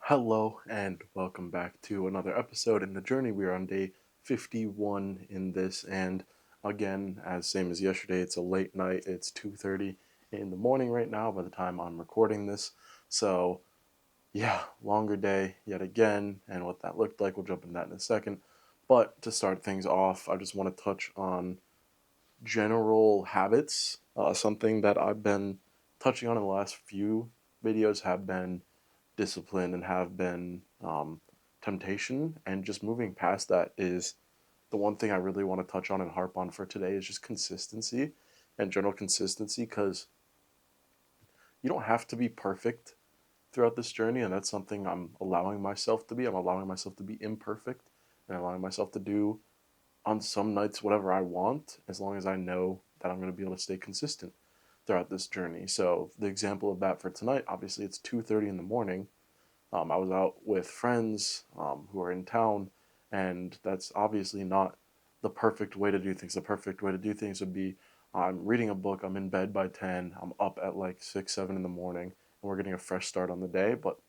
Hello and welcome back to another episode in the journey. We are on day 51 in this, and again, as same as yesterday, it's a late night. It's 2:30 in the morning right now by the time I'm recording this. So, yeah, longer day yet again, and what that looked like, we'll jump in that in a second. But to start things off, I just want to touch on general habits. Something that I've been touching on in the last few videos have been discipline and have been temptation. And just moving past that is the one thing I really want to touch on and harp on for today is just consistency and general consistency, because you don't have to be perfect throughout this journey, and that's something I'm allowing myself to be. I'm allowing myself to be imperfect and allowing myself to do on some nights whatever I want, as long as I know that I'm going to be able to stay consistent throughout this journey. So the example of that for tonight, obviously it's 2:30 in the morning. I was out with friends who are in town, and that's obviously not the perfect way to do things. The perfect way to do things would be I'm reading a book, I'm in bed by 10, I'm up at like 6, 7 in the morning, and we're getting a fresh start on the day. But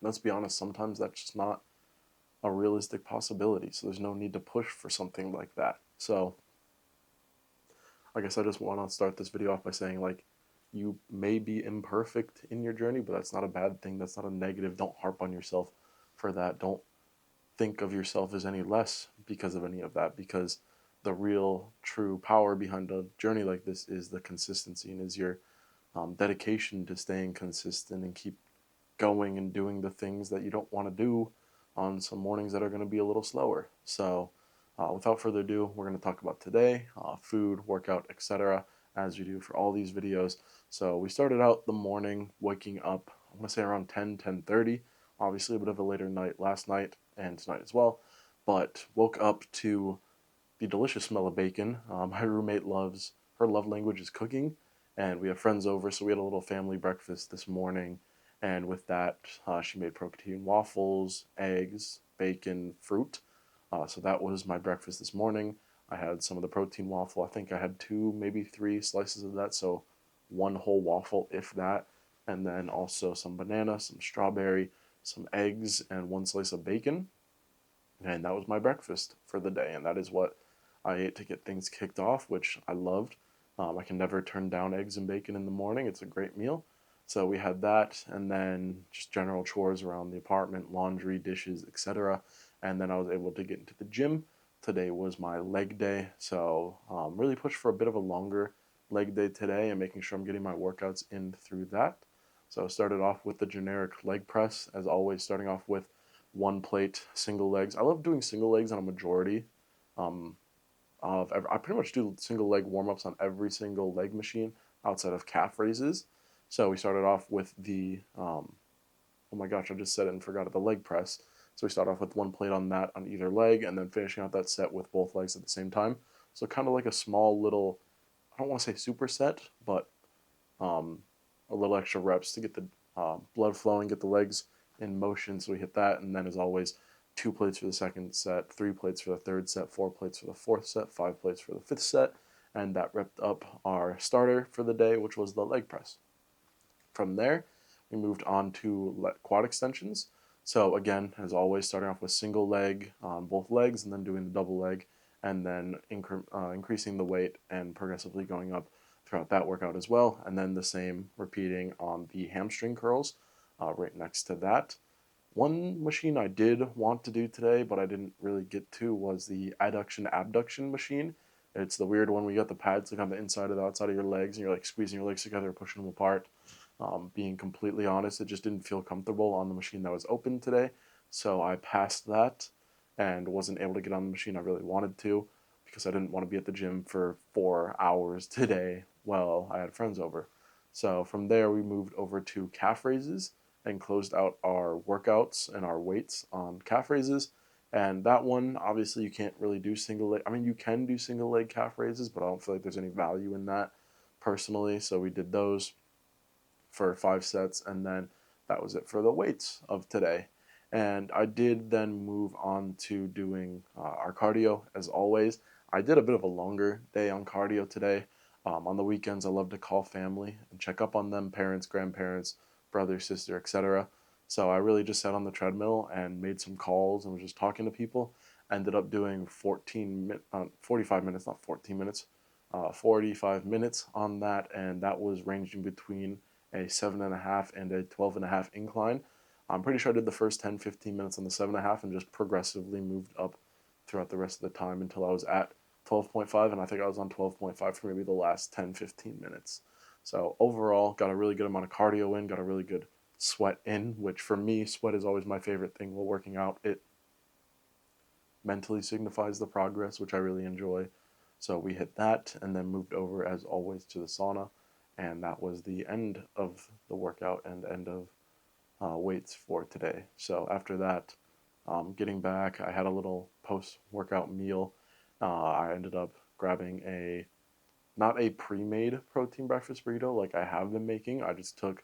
let's be honest, sometimes that's just not a realistic possibility. So there's no need to push for something like that. So I guess I just want to start this video off by saying, like, you may be imperfect in your journey, but that's not a bad thing. That's not a negative. Don't harp on yourself for that. Don't think of yourself as any less because of any of that, because the real true power behind a journey like this is the consistency, and is your dedication to staying consistent and keep going and doing the things that you don't want to do on some mornings that are going to be a little slower. So, without further ado, we're going to talk about today food, workout, etc., as we do for all these videos. So, we started out the morning waking up, I want to say around 10:30. Obviously, a bit of a later night last night and tonight as well, but woke up to the delicious smell of bacon. My roommate loves, her love language is cooking, and we have friends over, so we had a little family breakfast this morning. And with that, she made protein waffles, eggs, bacon, fruit. So that was my breakfast this morning. I had some of the protein waffle. I think I had two, maybe three slices of that, so one whole waffle, if that. And then also some banana, some strawberry, some eggs, and one slice of bacon. And that was my breakfast for the day. And that is what I ate to get things kicked off, which I loved. I can never turn down eggs and bacon in the morning. It's a great meal. So we had that, and then just general chores around the apartment, laundry, dishes, etc. And then I was able to get into the gym. Today was my leg day, so really pushed for a bit of a longer leg day today and making sure I'm getting my workouts in through that. So I started off with the generic leg press, as always, starting off with one plate single legs. I love doing single legs on a majority um, I pretty much do single leg warm ups on every single leg machine outside of calf raises. So we started off with the oh my gosh, I just said it and forgot it, the leg press. So we start off with one plate on that on either leg, and then finishing out that set with both legs at the same time. So kind of like a small little, I don't want to say superset, but um, a little extra reps to get the blood flowing, get the legs in motion. So we hit that, and then as always, 2 plates for the second set, 3 plates for the third set, 4 plates for the fourth set, 5 plates for the fifth set, and that wrapped up our starter for the day, which was the leg press. From there, we moved on to quad extensions. So again, as always, starting off with single leg on both legs, and then doing the double leg, and then increasing the weight and progressively going up throughout that workout as well. And then the same repeating on the hamstring curls right next to that. One machine I did want to do today, but I didn't really get to, was the adduction abduction machine. It's the weird one where you got the pads like on the inside of the outside of your legs, and you're like squeezing your legs together, pushing them apart. Being completely honest, it just didn't feel comfortable on the machine that was open today, so I passed that and wasn't able to get on the machine I really wanted to, because I didn't want to be at the gym for 4 hours today while I had friends over. So from there, we moved over to calf raises and closed out our workouts and our weights on calf raises. And that one, obviously, you can't really do single leg. I mean, you can do single leg calf raises, but I don't feel like there's any value in that personally. So we did those for 5 sets, and then that was it for the weights of today. And I did then move on to doing our cardio as always. I did a bit of a longer day on cardio today. On the weekends, I love to call family and check up on them, parents, grandparents, brother, sister, etc. So I really just sat on the treadmill and made some calls and was just talking to people. Ended up doing 45 minutes, not 14 minutes, 45 minutes on that, and that was ranging between a 7.5 and a 12.5 incline. I'm pretty sure I did the first 10, 15 minutes on the 7.5 and just progressively moved up throughout the rest of the time until I was at 12.5, and I think I was on 12.5 for maybe the last 10, 15 minutes. So overall, got a really good amount of cardio in, got a really good sweat in, which for me, sweat is always my favorite thing while working out. It mentally signifies the progress, which I really enjoy. So we hit that and then moved over, as always, to the sauna. And that was the end of the workout and end of weights for today. So after that, getting back, I had a little post workout meal. I ended up grabbing not a pre made protein breakfast burrito like I have been making. I just took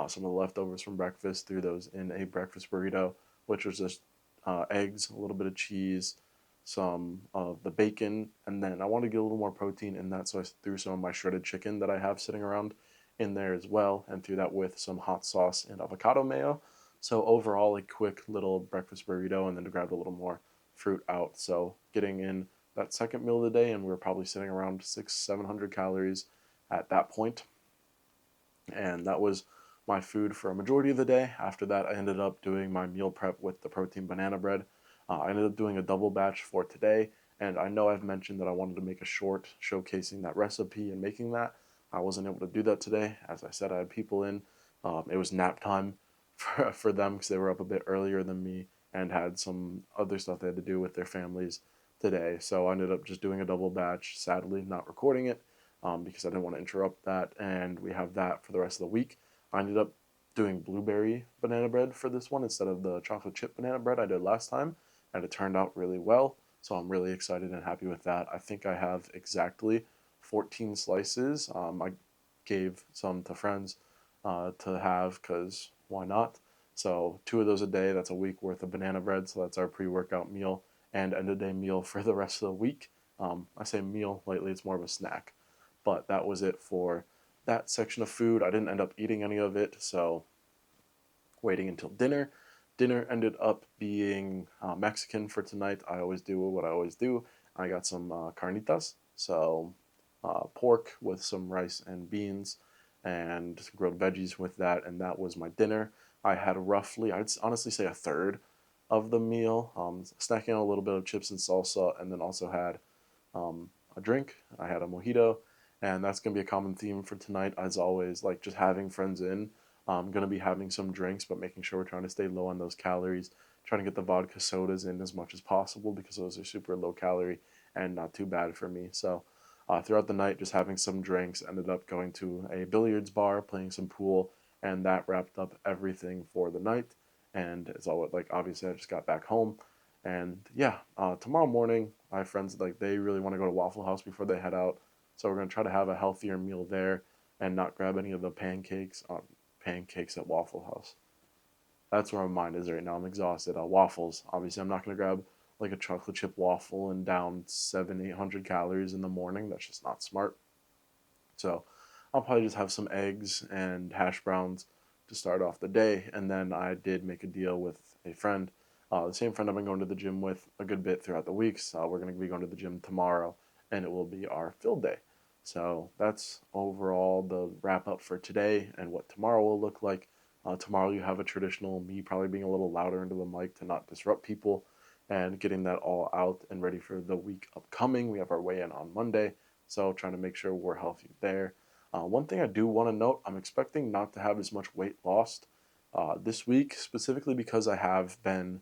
some of the leftovers from breakfast, threw those in a breakfast burrito, which was just eggs, a little bit of cheese, some of the bacon, and then I wanted to get a little more protein in that, so I threw some of my shredded chicken that I have sitting around in there as well, and threw that with some hot sauce and avocado mayo. So overall, a quick little breakfast burrito, and then grabbed a little more fruit out. So getting in that second meal of the day, and we were probably sitting around 700 calories at that point, and that was my food for a majority of the day. After that, I ended up doing my meal prep with the protein banana bread. I ended up doing a double batch for today, and I know I've mentioned that I wanted to make a short showcasing that recipe and making that. I wasn't able to do that today. As I said, I had people in. It was nap time for them because they were up a bit earlier than me and had some other stuff they had to do with their families today. So I ended up just doing a double batch, sadly, not recording it because I didn't want to interrupt that. And we have that for the rest of the week. I ended up doing blueberry banana bread for this one instead of the chocolate chip banana bread I did last time, and it turned out really well. So I'm really excited and happy with that. I think I have exactly 14 slices. I gave some to friends to have because why not? So 2 of those a day, that's a week worth of banana bread. So that's our pre-workout meal and end of day meal for the rest of the week. I say meal, lately it's more of a snack. But that was it for that section of food. I didn't end up eating any of it, so waiting until dinner. Dinner ended up being Mexican for tonight. I always do what I always do. I got some carnitas, so pork with some rice and beans and grilled veggies with that, and that was my dinner. I had roughly, I'd honestly say, a third of the meal, snacking on a little bit of chips and salsa, and then also had a drink. I had a mojito, and that's going to be a common theme for tonight, as always, like just having friends in. I'm going to be having some drinks, but making sure we're trying to stay low on those calories, trying to get the vodka sodas in as much as possible because those are super low calorie and not too bad for me. So throughout the night, just having some drinks, ended up going to a billiards bar, playing some pool, and that wrapped up everything for the night. And it's all like obviously I just got back home, and yeah, tomorrow morning I have friends like they really want to go to Waffle House before they head out, so we're gonna try to have a healthier meal there and not grab any of the pancakes at Waffle House. That's where my mind is right now. I'm exhausted. Waffles. Obviously, I'm not gonna grab like a chocolate chip waffle and down 800 calories in the morning. That's just not smart. So I'll probably just have some eggs and hash browns to start off the day. And then I did make a deal with a friend, the same friend I've been going to the gym with a good bit throughout the weeks. We're going to be going to the gym tomorrow, and it will be our field day. So that's overall the wrap up for today and what tomorrow will look like. Tomorrow you have a traditional me probably being a little louder into the mic to not disrupt people and getting that all out and ready for the week upcoming. We have our weigh in on Monday, so trying to make sure we're healthy there. One thing I do want to note, I'm expecting not to have as much weight lost this week, specifically because I have been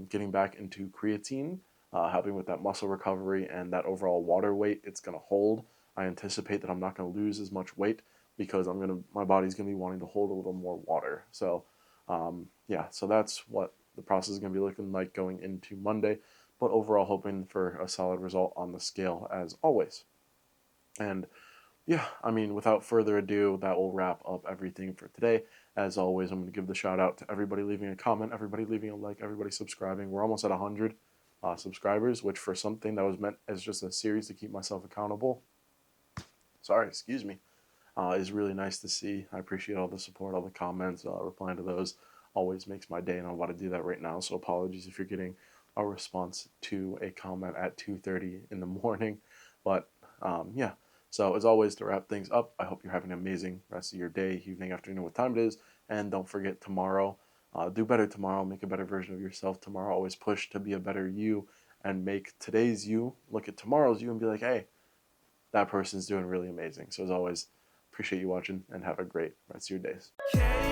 getting back into creatine, helping with that muscle recovery and that overall water weight it's going to hold. I anticipate that I'm not going to lose as much weight because my body's going to be wanting to hold a little more water. So yeah, so that's what the process is going to be looking like going into Monday. But overall, hoping for a solid result on the scale as always. And yeah, I mean, without further ado, that will wrap up everything for today. As always, I'm going to give the shout out to everybody leaving a comment, everybody leaving a like, everybody subscribing. We're almost at 100 subscribers, which for something that was meant as just a series to keep myself accountable, sorry, excuse me, is really nice to see. I appreciate all the support, all the comments, replying to those. always makes my day, and I'm about to do that right now. So apologies if you're getting a response to a comment at 2:30 in the morning. But yeah, so as always, to wrap things up, I hope you're having an amazing rest of your day, evening, afternoon, what time it is. And don't forget tomorrow, do better tomorrow, make a better version of yourself tomorrow. Always push to be a better you and make today's you look at tomorrow's you and be like, hey, that person's doing really amazing. So as always, appreciate you watching and have a great rest of your days.